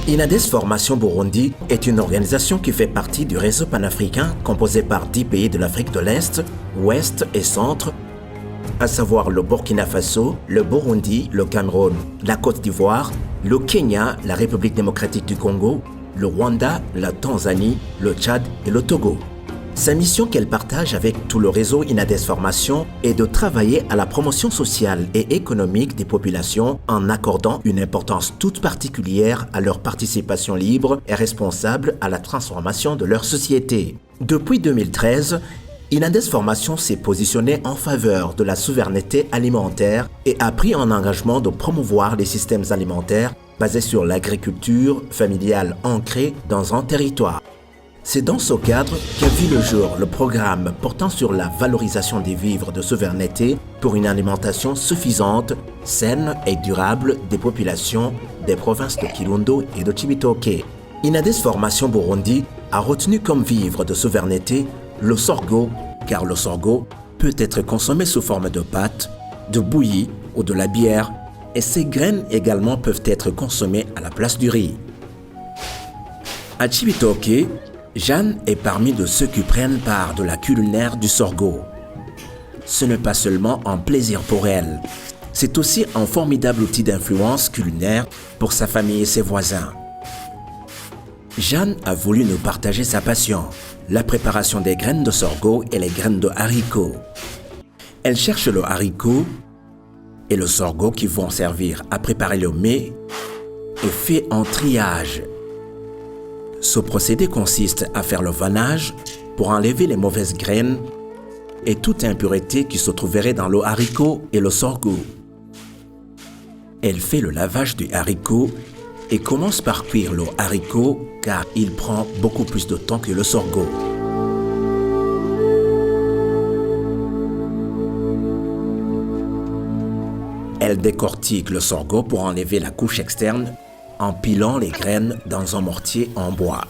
Inades Formation Burundi est une organisation qui fait partie du réseau panafricain composé par 10 pays de l'Afrique de l'Est, Ouest et Centre, à savoir le Burkina Faso, le Burundi, le Cameroun, la Côte d'Ivoire, le Kenya, la République démocratique du Congo, le Rwanda, la Tanzanie, le Tchad et le Togo. Sa mission qu'elle partage avec tout le réseau Inades Formation est de travailler à la promotion sociale et économique des populations en accordant une importance toute particulière à leur participation libre et responsable à la transformation de leur société. Depuis 2013, Inades Formation s'est positionné en faveur de la souveraineté alimentaire et a pris un engagement de promouvoir les systèmes alimentaires basés sur l'agriculture familiale ancrée dans un territoire. C'est dans ce cadre qu'a vu le jour le programme portant sur la valorisation des vivres de souveraineté pour une alimentation suffisante, saine et durable des populations des provinces de Kirundo et de Cibitoke. Inades Formation Burundi a retenu comme vivre de souveraineté le sorgho, car le sorgho peut être consommé sous forme de pâte, de bouillie ou de la bière, et ses graines également peuvent être consommées à la place du riz. À Cibitoke, Jeanne est parmi de ceux qui prennent part de la culinaire du sorgho. Ce n'est pas seulement un plaisir pour elle, c'est aussi un formidable outil d'influence culinaire pour sa famille et ses voisins. Jeanne a voulu nous partager sa passion, la préparation des graines de sorgho et les graines de haricots. Elle cherche le haricot et le sorgho qui vont servir à préparer le mets et fait un triage. Ce procédé consiste à faire le vannage pour enlever les mauvaises graines et toute impureté qui se trouverait dans le haricot et le sorgho. Elle fait le lavage du haricot et commence par cuire le haricot car il prend beaucoup plus de temps que le sorgho. Elle décortique le sorgho pour enlever la couche externe en pilant les graines dans un mortier en bois.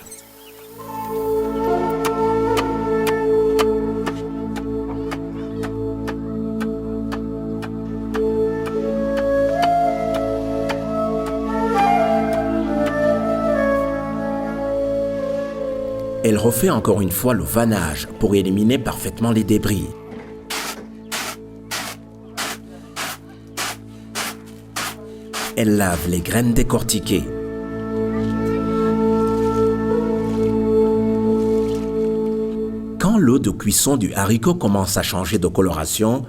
Elle refait encore une fois le vannage pour éliminer parfaitement les débris. Elle lave les graines décortiquées. Quand l'eau de cuisson du haricot commence à changer de coloration,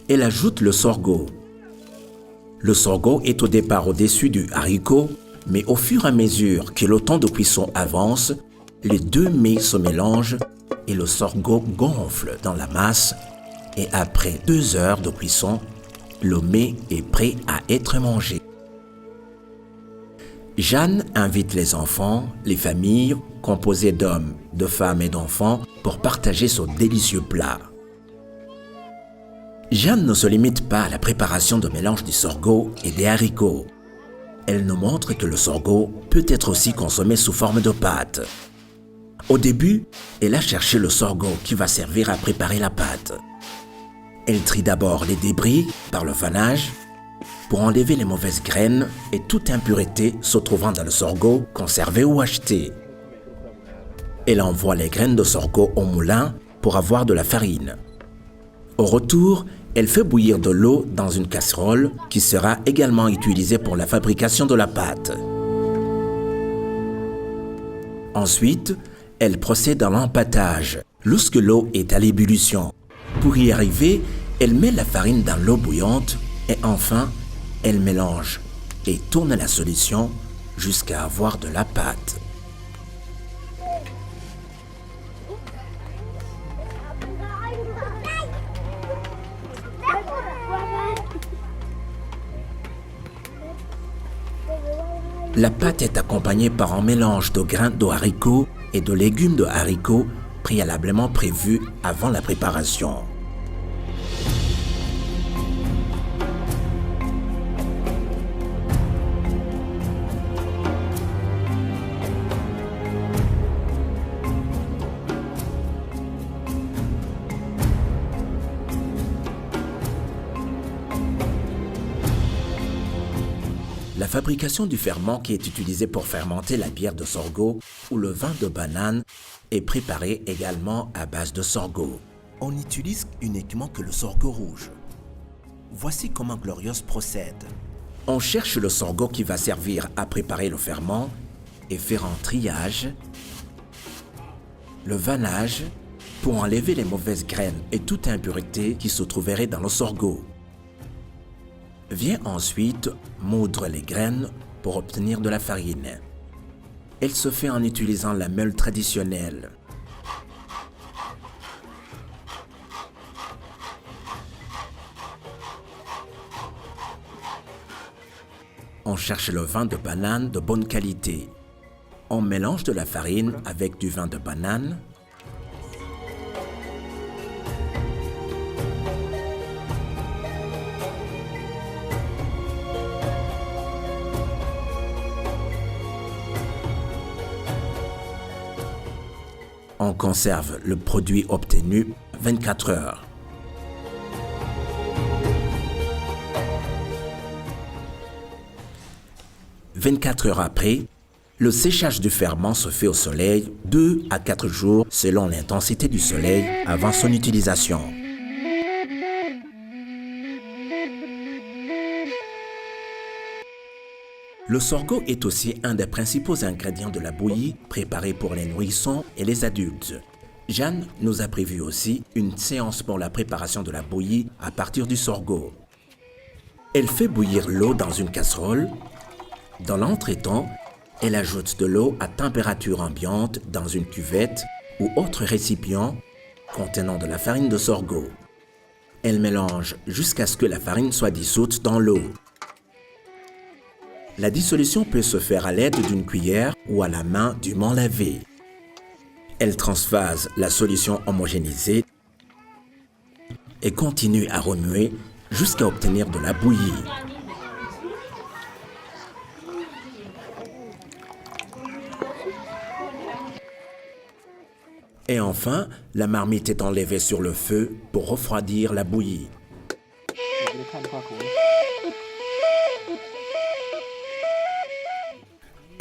elle ajoute le sorgho. Le sorgho est au départ au-dessus du haricot, mais au fur et à mesure que le temps de cuisson avance, les deux mets se mélangent et le sorgho gonfle dans la masse et après 2 heures de cuisson, le mets est prêt à être mangé. Jeanne invite les enfants, les familles, composées d'hommes, de femmes et d'enfants, pour partager ce délicieux plat. Jeanne ne se limite pas à la préparation de mélange du sorgho et des haricots. Elle nous montre que le sorgho peut être aussi consommé sous forme de pâte. Au début, elle a cherché le sorgho qui va servir à préparer la pâte. Elle trie d'abord les débris par le vannage, pour enlever les mauvaises graines et toute impureté se trouvant dans le sorgho conservé ou acheté. Elle envoie les graines de sorgho au moulin pour avoir de la farine. Au retour, elle fait bouillir de l'eau dans une casserole qui sera également utilisée pour la fabrication de la pâte. Ensuite, elle procède à l'empâtage lorsque l'eau est à l'ébullition. Pour y arriver, elle met la farine dans l'eau bouillante et enfin, elle mélange et tourne la solution jusqu'à avoir de la pâte. La pâte est accompagnée par un mélange de grains de haricots et de légumes de haricots préalablement prévus avant la préparation. La fabrication du ferment qui est utilisé pour fermenter la bière de sorgho ou le vin de banane est préparée également à base de sorgho. On n'utilise uniquement que le sorgho rouge. Voici comment Gloriose procède. On cherche le sorgho qui va servir à préparer le ferment et faire un triage, le vannage pour enlever les mauvaises graines et toute impureté qui se trouverait dans le sorgho. Vient ensuite moudre les graines pour obtenir de la farine. Elle se fait en utilisant la meule traditionnelle. On cherche le vin de banane de bonne qualité. On mélange de la farine avec du vin de banane. On conserve le produit obtenu 24 heures. « 24 heures après, le séchage du ferment se fait au soleil 2 à 4 jours selon l'intensité du soleil avant son utilisation. Le sorgho est aussi un des principaux ingrédients de la bouillie préparée pour les nourrissons et les adultes. Jeanne nous a prévu aussi une séance pour la préparation de la bouillie à partir du sorgho. Elle fait bouillir l'eau dans une casserole. Dans l'entretemps, elle ajoute de l'eau à température ambiante dans une cuvette ou autre récipient contenant de la farine de sorgho. Elle mélange jusqu'à ce que la farine soit dissoute dans l'eau. La dissolution peut se faire à l'aide d'une cuillère ou à la main dûment lavée. Elle transvase la solution homogénéisée et continue à remuer jusqu'à obtenir de la bouillie. Et enfin, la marmite est enlevée sur le feu pour refroidir la bouillie.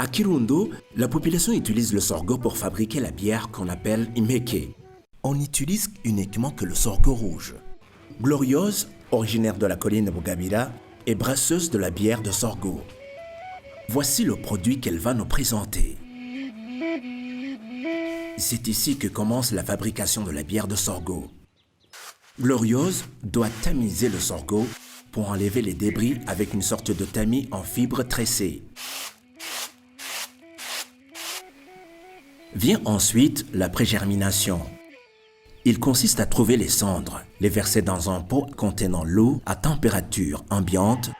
À Kirundo, la population utilise le sorgho pour fabriquer la bière qu'on appelle imeke. On n'utilise uniquement que le sorgho rouge. Gloriose, originaire de la colline Bugabira, est brasseuse de la bière de sorgho. Voici le produit qu'elle va nous présenter. C'est ici que commence la fabrication de la bière de sorgho. Gloriose doit tamiser le sorgho pour enlever les débris avec une sorte de tamis en fibre tressée. Vient ensuite la pré-germination. Il consiste à trouver les cendres, les verser dans un pot contenant l'eau à température ambiante.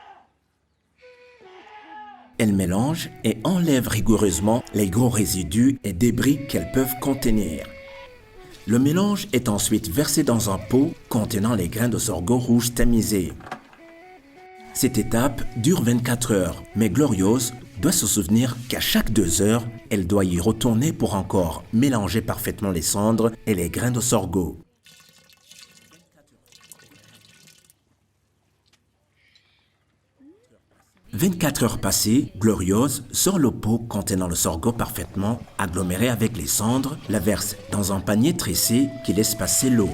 Elle mélange et enlève rigoureusement les gros résidus et débris qu'elles peuvent contenir. Le mélange est ensuite versé dans un pot contenant les grains de sorgho rouge tamisés. Cette étape dure 24 heures, mais Gloriose doit se souvenir qu'à chaque 2 heures, elle doit y retourner pour encore mélanger parfaitement les cendres et les grains de sorgho. « 24 heures passées, Gloriose sort le pot contenant le sorgho parfaitement aggloméré avec les cendres, la verse dans un panier tressé qui laisse passer l'eau.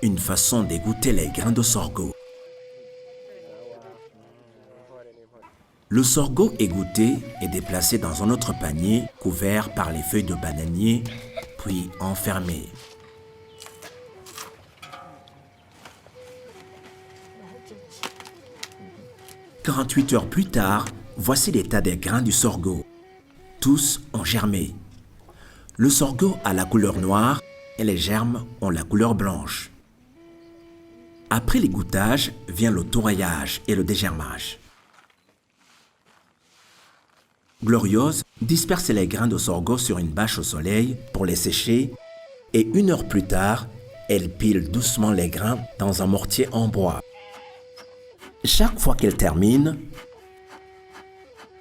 Une façon d'égoutter les grains de sorgho. Le sorgho égoutté est déplacé dans un autre panier couvert par les feuilles de bananier, puis enfermé. « 48 heures plus tard, voici l'état des grains du sorgho. Tous ont germé. Le sorgho a la couleur noire et les germes ont la couleur blanche. Après l'égouttage vient le tourraillage et le dégermage. Gloriose disperse les grains de sorgho sur une bâche au soleil pour les sécher et 1 heure plus tard, elle pile doucement les grains dans un mortier en bois. Chaque fois qu'elle termine,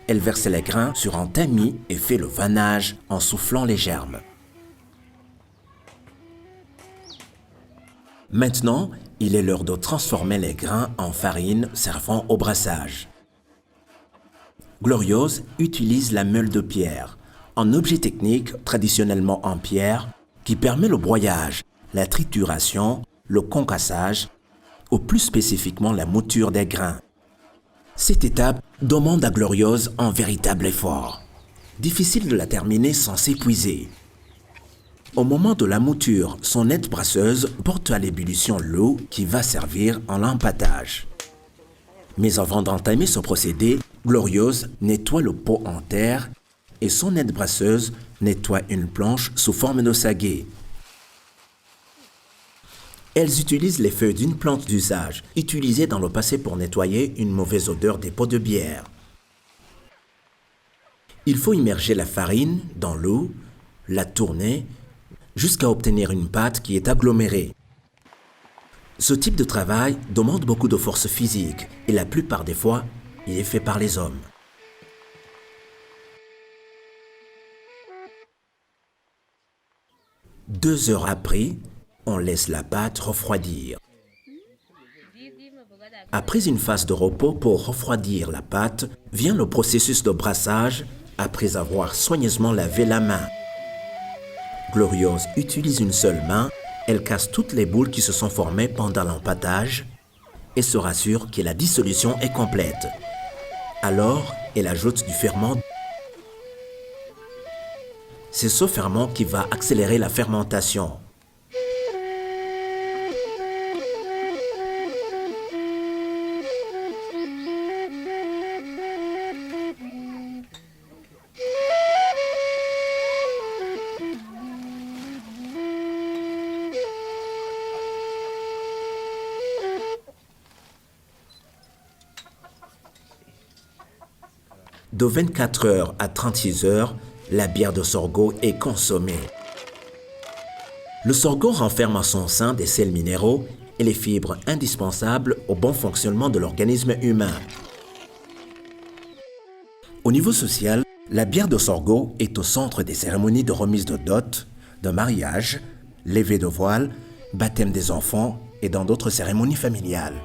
elle verse les grains sur un tamis et fait le vannage en soufflant les germes. Maintenant, il est l'heure de transformer les grains en farine servant au brassage. Gloriose utilise la meule de pierre, un objet technique traditionnellement en pierre qui permet le broyage, la trituration, le concassage ou plus spécifiquement la mouture des grains. Cette étape demande à Gloriose un véritable effort. Difficile de la terminer sans s'épuiser. Au moment de la mouture, son aide brasseuse porte à l'ébullition l'eau qui va servir en l'empâtage. Mais avant d'entamer ce procédé, Gloriose nettoie le pot en terre et son aide brasseuse nettoie une planche sous forme de saguet. Elles utilisent les feuilles d'une plante d'usage, utilisée dans le passé pour nettoyer une mauvaise odeur des pots de bière. Il faut immerger la farine dans l'eau, la tourner, jusqu'à obtenir une pâte qui est agglomérée. Ce type de travail demande beaucoup de force physique et la plupart des fois, il est fait par les hommes. Deux heures après, on laisse la pâte refroidir. Après une phase de repos pour refroidir la pâte, vient le processus de brassage après avoir soigneusement lavé la main. Gloriose utilise une seule main, elle casse toutes les boules qui se sont formées pendant l'empâtage et se rassure que la dissolution est complète. Alors, elle ajoute du ferment. C'est ce ferment qui va accélérer la fermentation. De 24 heures à 36 heures, la bière de sorgho est consommée. Le sorgho renferme en son sein des sels minéraux et les fibres indispensables au bon fonctionnement de l'organisme humain. Au niveau social, la bière de sorgho est au centre des cérémonies de remise de dot, de mariage, levée de voile, baptême des enfants et dans d'autres cérémonies familiales.